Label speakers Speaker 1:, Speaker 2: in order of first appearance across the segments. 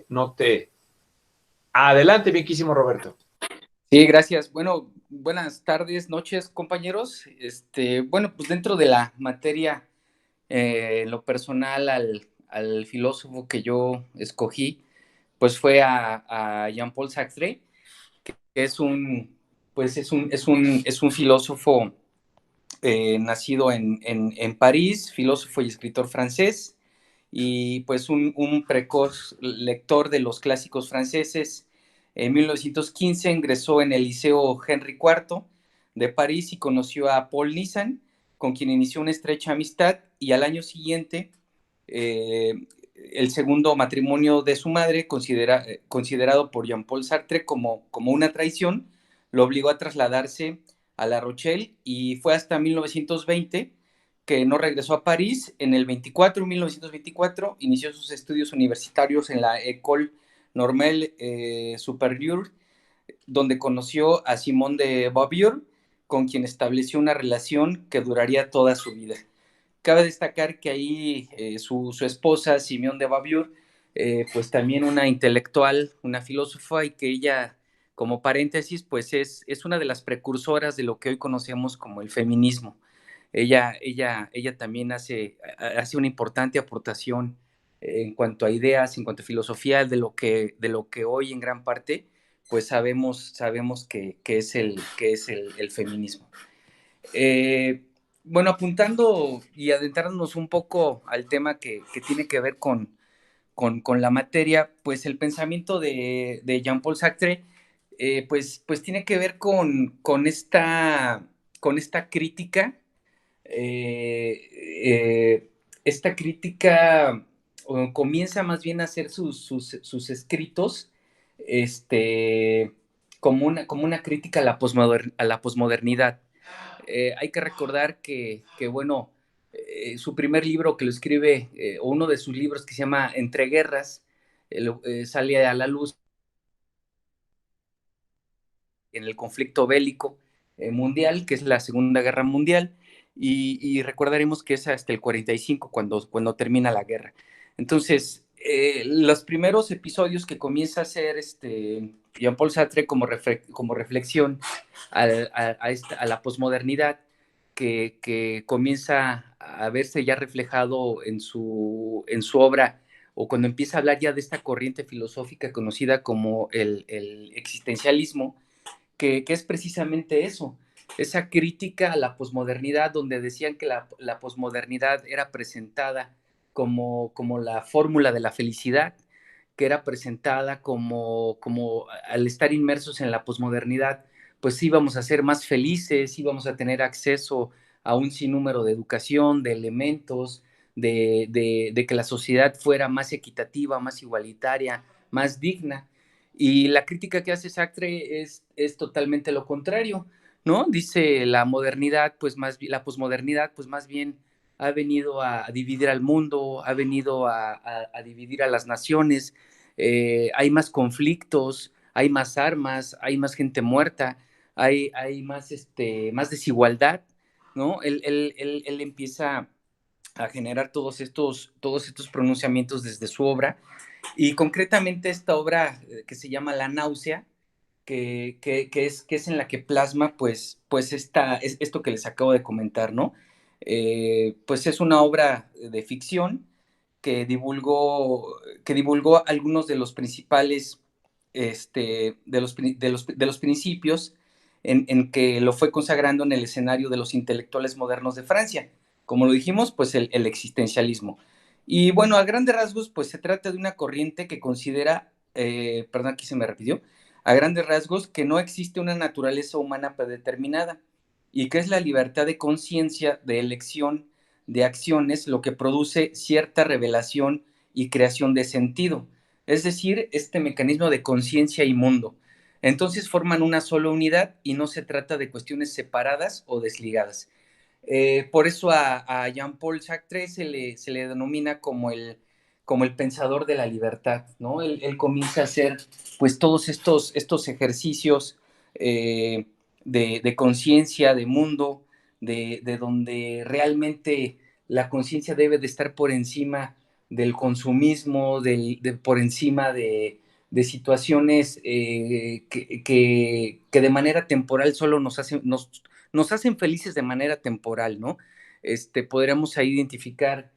Speaker 1: note. Adelante, miquísimo Roberto.
Speaker 2: Sí, gracias. Bueno, buenas tardes, noches, compañeros. Bueno, pues dentro de la materia, en lo personal, al filósofo que yo escogí, pues fue a Jean-Paul Sartre, que es un filósofo nacido en París, filósofo y escritor francés, y pues un precoz lector de los clásicos franceses. En 1915 ingresó en el Liceo Henry IV de París y conoció a Paul Nizan, con quien inició una estrecha amistad, y al año siguiente, eh, el segundo matrimonio de su madre, considerado por Jean-Paul Sartre como una traición, lo obligó a trasladarse a La Rochelle, y fue hasta 1920 que no regresó a París. En el 1924, inició sus estudios universitarios en la École Normale Supérieure, donde conoció a Simone de Beauvoir, con quien estableció una relación que duraría toda su vida. Cabe destacar que ahí su esposa, Simone de Beauvoir, pues también una intelectual, una filósofa, y que ella, como paréntesis, pues es una de las precursoras de lo que hoy conocemos como el feminismo. Ella también hace una importante aportación en cuanto a ideas, en cuanto a filosofía, de lo que hoy en gran parte pues sabemos que es el feminismo. Eh, bueno, apuntando y adentrándonos un poco al tema que tiene que ver con la materia, pues el pensamiento de Jean-Paul Sartre, pues tiene que ver con esta crítica. eh, Esta crítica comienza más bien a hacer sus escritos, este, como una crítica a la posmodernidad. Hay que recordar que bueno, su primer libro que lo escribe, o uno de sus libros, que se llama Entre Guerras, sale a la luz en el conflicto bélico mundial, que es la Segunda Guerra Mundial, y recordaremos que es hasta el 45 cuando termina la guerra. Entonces, los primeros episodios que comienza a hacer Jean-Paul Sartre como reflexión a la posmodernidad, que comienza a verse ya reflejado en su obra, o cuando empieza a hablar ya de esta corriente filosófica conocida como el existencialismo, que es precisamente eso, esa crítica a la posmodernidad, donde decían que la posmodernidad era presentada como la fórmula de la felicidad, que era presentada como al estar inmersos en la posmodernidad, pues íbamos a ser más felices, íbamos a tener acceso a un sinnúmero de educación, de elementos, de que la sociedad fuera más equitativa, más igualitaria, más digna. Y la crítica que hace Sartre es totalmente lo contrario, ¿no? Dice la posmodernidad, pues más bien ha venido a dividir al mundo, ha venido a dividir a las naciones. Hay más conflictos, hay más armas, hay más gente muerta, hay más desigualdad, ¿no? Él empieza a generar todos estos pronunciamientos desde su obra, y concretamente esta obra, que se llama La náusea, que es en la que plasma pues esto que les acabo de comentar, ¿no? Pues es una obra de ficción que divulgó algunos de los principales, de los principios en que lo fue consagrando en el escenario de los intelectuales modernos de Francia. Como lo dijimos, pues el existencialismo. Y bueno, a grandes rasgos, pues se trata de una corriente que considera, perdón, aquí se me repitió, a grandes rasgos, que no existe una naturaleza humana predeterminada, y que es la libertad de conciencia, de elección, de acciones, lo que produce cierta revelación y creación de sentido, es decir, este mecanismo de conciencia y mundo. Entonces forman una sola unidad, y no se trata de cuestiones separadas o desligadas. Por eso a Jean-Paul Sartre se le denomina como el pensador de la libertad, ¿no? Él comienza a hacer pues todos estos ejercicios, de conciencia, de mundo, de donde realmente la conciencia debe de estar por encima del consumismo, por encima de situaciones que de manera temporal solo nos hacen felices de manera temporal, ¿no? Podríamos ahí identificar,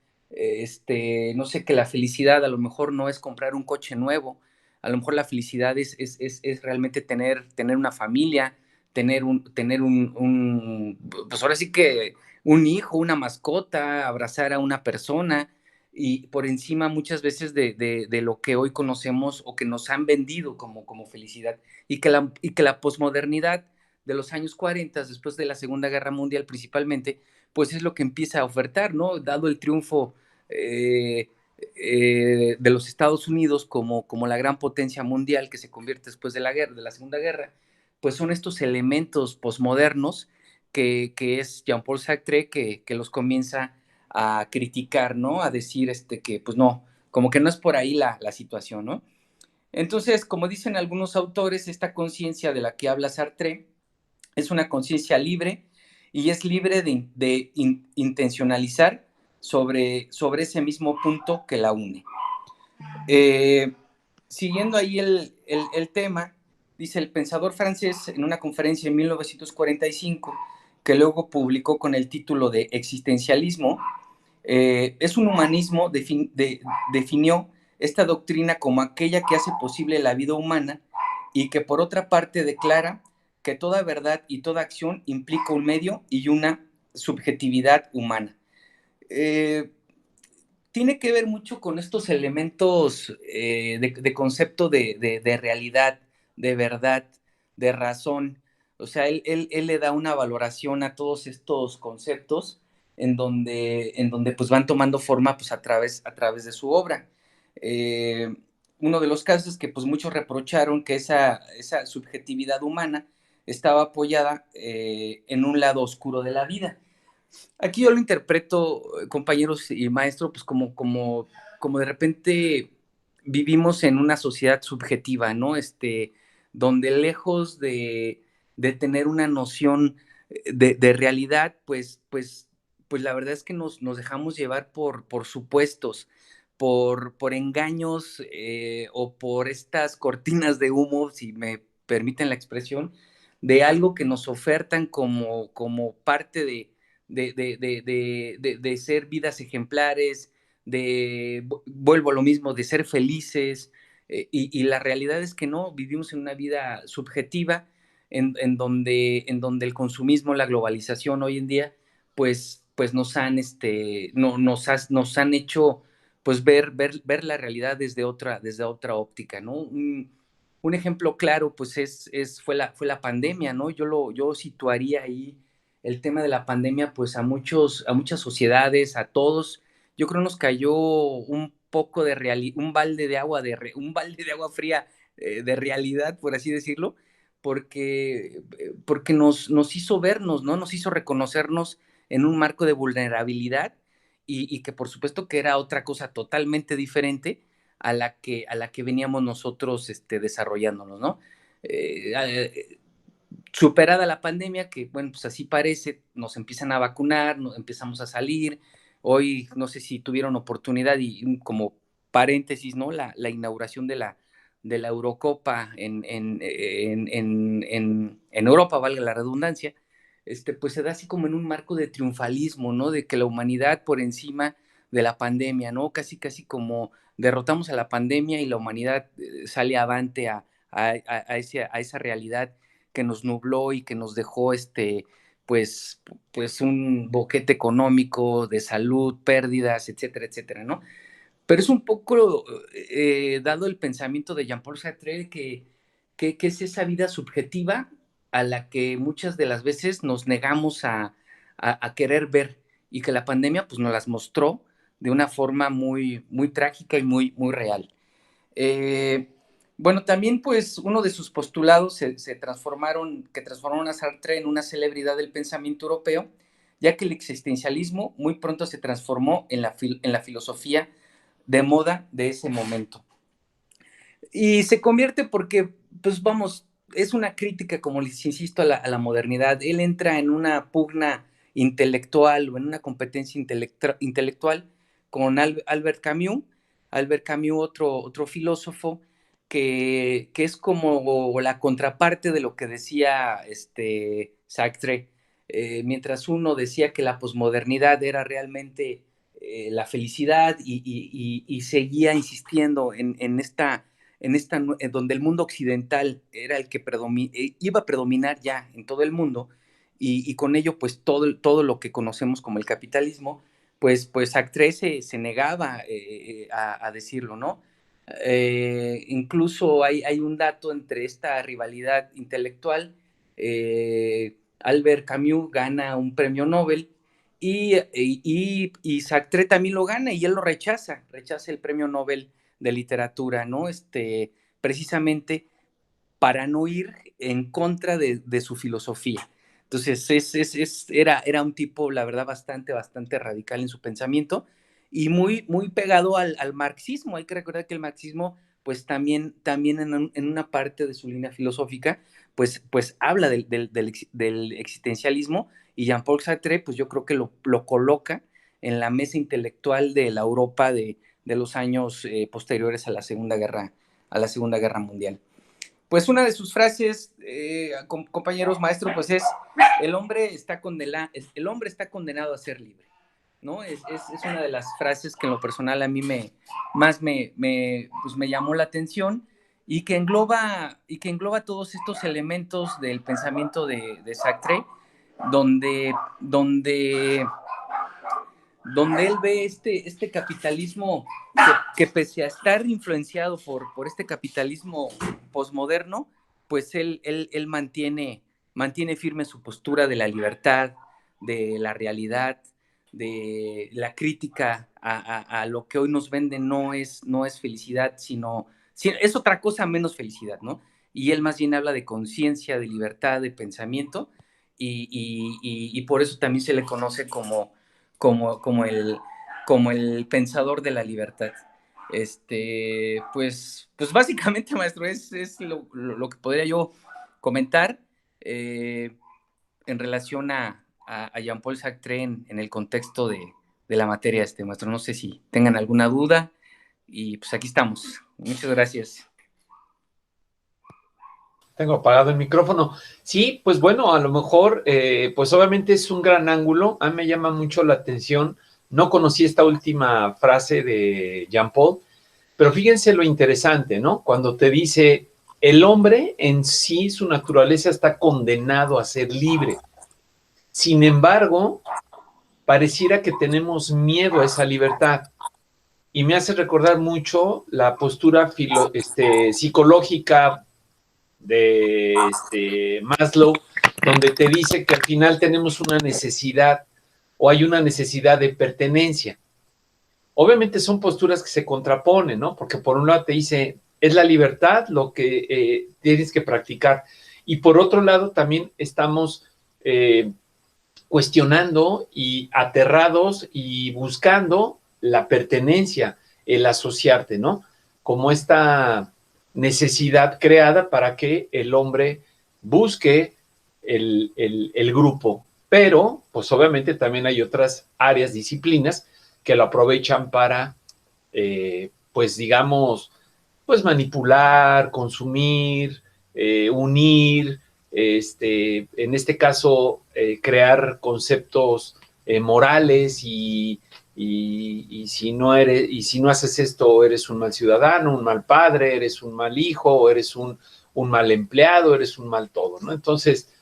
Speaker 2: no sé, que la felicidad a lo mejor no es comprar un coche nuevo, a lo mejor la felicidad es realmente tener una familia, pues ahora sí que un hijo, una mascota, abrazar a una persona, y por encima muchas veces de lo que hoy conocemos o que nos han vendido como felicidad, y que la posmodernidad de los años 40, después de la Segunda Guerra Mundial principalmente, pues es lo que empieza a ofertar, ¿no? Dado el triunfo eh, de los Estados Unidos como la gran potencia mundial que se convierte después de la Segunda Guerra, pues son estos elementos posmodernos que es Jean-Paul Sartre que los comienza a criticar, ¿no? A decir que pues no, como que no es por ahí la situación, ¿no? Entonces, como dicen algunos autores, esta conciencia de la que habla Sartre es una conciencia libre y es libre de intencionalizar sobre ese mismo punto que la une. Eh, Siguiendo ahí el tema, dice el pensador francés en una conferencia en 1945, que luego publicó con el título de Existencialismo, es un humanismo, definió esta doctrina como aquella que hace posible la vida humana y que por otra parte declara que toda verdad y toda acción implica un medio y una subjetividad humana. Eh, Tiene que ver mucho con estos elementos de concepto de realidad, de verdad, de razón. O sea, él le da una valoración a todos estos conceptos en donde pues van tomando forma pues a través de su obra. Eh, Uno de los casos es que pues muchos reprocharon que esa subjetividad humana estaba apoyada en un lado oscuro de la vida. Aquí yo lo interpreto, compañeros y maestro, pues como de repente vivimos en una sociedad subjetiva, ¿no? Donde lejos de tener una noción de realidad, pues la verdad es que nos dejamos llevar por supuestos, por engaños o por estas cortinas de humo, si me permiten la expresión, de algo que nos ofertan como parte de ser vidas ejemplares, vuelvo a lo mismo, de ser felices, y la realidad es que no, vivimos en una vida subjetiva en donde el consumismo, la globalización hoy en día, pues nos han hecho pues ver la realidad desde otra óptica, ¿no? Un ejemplo claro, pues fue la pandemia, ¿no? Yo situaría ahí el tema de la pandemia, pues a muchas sociedades, a todos, yo creo nos cayó un poco de realidad, un balde de agua fría de realidad, por así decirlo, porque nos hizo vernos, ¿no? Nos hizo reconocernos en un marco de vulnerabilidad y que por supuesto que era otra cosa totalmente diferente a la que veníamos nosotros desarrollándonos, ¿no? Eh, Superada la pandemia, que bueno, pues así parece, nos empiezan a vacunar, nos empezamos a salir. Hoy no sé si tuvieron oportunidad y como paréntesis, ¿no? La inauguración de la Eurocopa en Europa, valga la redundancia, pues se da así como en un marco de triunfalismo, ¿no? De que la humanidad por encima de la pandemia, ¿no? Casi, casi como derrotamos a la pandemia y la humanidad sale avante a esa realidad que nos nubló y que nos dejó pues, pues un boquete económico, de salud, pérdidas, etcétera, etcétera, ¿no? Pero es un poco dado el pensamiento de Jean-Paul Sartre que es esa vida subjetiva a la que muchas de las veces nos negamos a querer ver y que la pandemia pues nos las mostró de una forma muy, muy trágica y muy, muy real. Eh, bueno, también pues uno de sus postulados que transformaron a Sartre en una celebridad del pensamiento europeo, ya que el existencialismo muy pronto se transformó en la filosofía de moda de ese momento. Y se convierte porque, pues vamos, es una crítica, como les insisto, a la modernidad. Él entra en una pugna intelectual o en una competencia intelectual con Albert Camus. Albert Camus, otro filósofo que es como la contraparte de lo que decía Sartre. Mientras uno decía que la posmodernidad era realmente la felicidad y seguía insistiendo en donde el mundo occidental era el que iba a predominar ya en todo el mundo y con ello pues todo lo que conocemos como el capitalismo, pues Sartre se negaba a decirlo, ¿no? Incluso hay un dato entre esta rivalidad intelectual. Albert Camus gana un premio Nobel y Sartre también lo gana y él lo rechaza el premio Nobel de literatura, ¿no? Precisamente para no ir en contra de su filosofía. Entonces, era un tipo, la verdad, bastante radical en su pensamiento y muy pegado al marxismo. Hay que recordar que el marxismo, pues también en una parte de su línea filosófica, pues habla del existencialismo, y Jean-Paul Sartre, pues yo creo que lo coloca en la mesa intelectual de la Europa de los años posteriores a la Segunda Guerra Mundial. Pues una de sus frases, compañeros maestros, pues es: el hombre está condenado a ser libre, ¿no? Es una de las frases que en lo personal a mí más me llamó la atención, y que engloba todos estos elementos del pensamiento de Sartre, donde él ve este capitalismo que pese a estar influenciado por este capitalismo posmoderno, pues él mantiene firme su postura de la libertad, de la realidad, de la crítica a lo que hoy nos venden. No es felicidad, sino es otra cosa menos felicidad, ¿no? Y él más bien habla de conciencia, de libertad, de pensamiento, y por eso también se le conoce como, como, el, como el pensador de la libertad. Pues básicamente, maestro, es lo que podría yo comentar en relación a Jean-Paul Sartre en el contexto de la materia, maestro. No sé si tengan alguna duda, y pues aquí estamos. Muchas gracias.
Speaker 1: Tengo apagado el micrófono. Sí, pues bueno, a lo mejor, pues obviamente es un gran ángulo. A mí me llama mucho la atención. No conocí esta última frase de Jean Paul, pero fíjense lo interesante, ¿no? Cuando te dice, el hombre en sí, su naturaleza está condenado a ser libre. Sin embargo, pareciera que tenemos miedo a esa libertad. Y me hace recordar mucho la postura psicológica de Maslow, donde te dice que al final tenemos una necesidad, o hay una necesidad de pertenencia. Obviamente son posturas que se contraponen, ¿no? Porque por un lado te dice, es la libertad lo que tienes que practicar, y por otro lado también estamos cuestionando y aterrados y buscando la pertenencia, el asociarte, ¿no? Como esta necesidad creada para que el hombre busque el grupo. Pero, pues obviamente también hay otras áreas, disciplinas, que lo aprovechan para, pues digamos, pues manipular, consumir, unir, en este caso, crear conceptos morales y si no haces esto, eres un mal ciudadano, un mal padre, eres un mal hijo, o eres un mal empleado, eres un mal todo, ¿no? Entonces,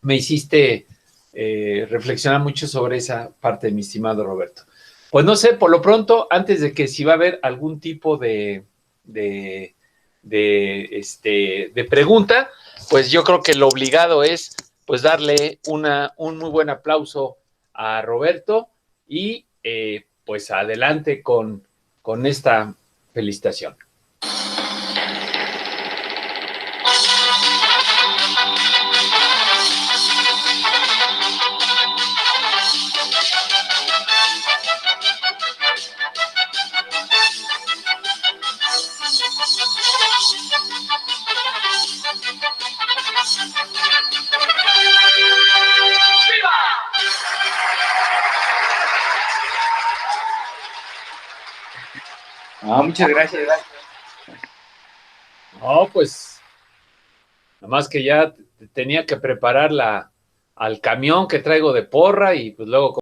Speaker 1: me hiciste reflexionar mucho sobre esa parte, mi estimado Roberto. Pues no sé, por lo pronto, antes de que si va a haber algún tipo de, de pregunta, pues yo creo que lo obligado es pues darle un muy buen aplauso a Roberto y pues adelante con esta felicitación.
Speaker 2: Muchas gracias.
Speaker 1: No, pues, nada más que ya tenía que preparar al camión que traigo de porra y pues luego